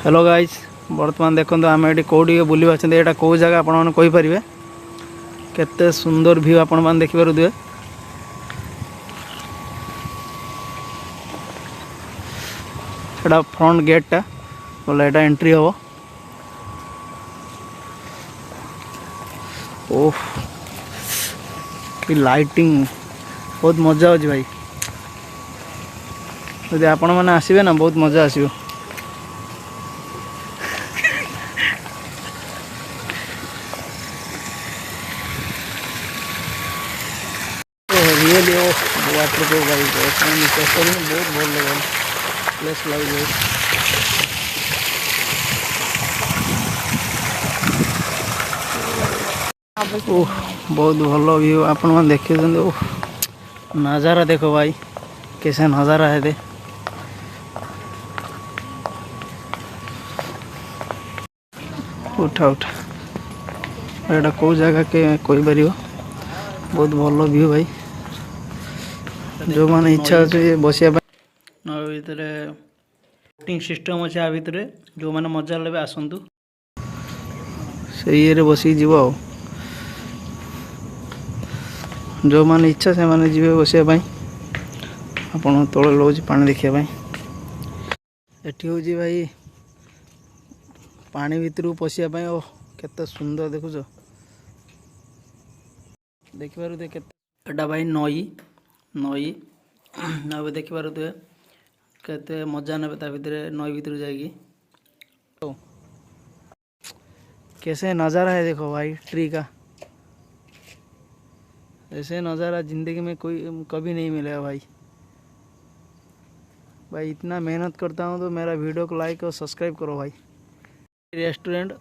Hello guys बर्तमान देखो आम ये कौटी बुलवा यहाँ कौ जगह आपण मैंने कहींपारे केते सुंदर व्यू आपण मैंने देखिपे। एटा फ्रंट गेटा बोले एटा एंट्री हम। ओह कि लाइटिंग बहुत मजा हो भाई। यदि आपण मैंने आसबे ना बहुत मजा आसो। रियली वाटर को भाई बहुत भल लगे प्लेस लगे। ओह बहुत भल व्यू आपण मैंने देखिए। ओह नज़ारा देखो भाई कैसे नज़ारा है दे। उठा उठा एटा कौ जगह के कोई पार बहुत भल व्यू भाई। जो माने इच्छा अच्छे बसिया नई भितर बोटिंग सिस्टम अच्छे आ भितर जो माने मजा ले आसतु से ये बसिक जीव आ। जो माने इच्छा से माने जीवे बसिया आपन तले लगे पानी देखिए। एटी हूँ भाई पानी भितर पशिया ओ केते सुंदर देखुच देखिपार एटा भाई नई नई अब देखिपार केते मजा ने भितर नई भितर जाएगी। कैसे नज़ारा है देखो भाई ट्री का। ऐसे नज़ारा ज़िंदगी में कोई कभी नहीं मिलेगा भाई। भाई इतना मेहनत करता हूँ तो मेरा वीडियो को लाइक और सब्सक्राइब करो भाई। रेस्टोरेंट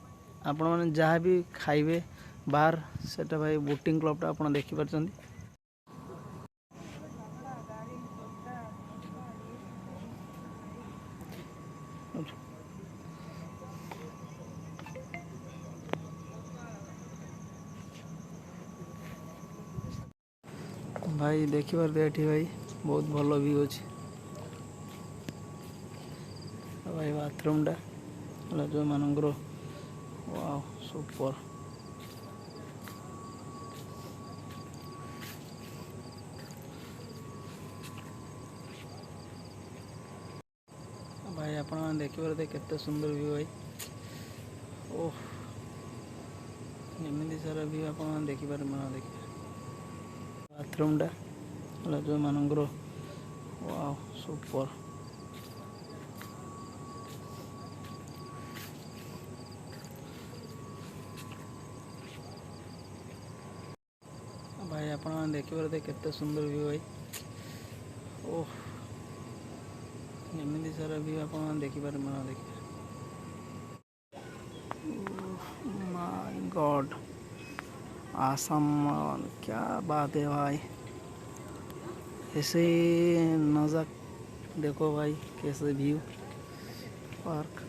आपण मैंने जहाँ भी खाइबे बाहर सेटा भाई बोटिंग क्लबटा आप देखिपार। भाई देखिपार ये भाई बहुत भल व्यू अच्छे भाई। बाथरूमटा जो मानकर वाओ सुपर। भाई आप देखिए केते सुंदर व्यू भाई। ओह एमती सारा व्यू आप देखिपारे मैं देखिए। बाथरूमटा जो मानकर वाओ सुपर। भाई आप देखिए केते सुंदर व्यू भाई। ओह एमती सारा व्यू आप देखिपारे मैं देखिए। माय गॉड आसम क्या बात है भाई। ऐसे नज़ारा देखो भाई कैसे व्यू पार्क।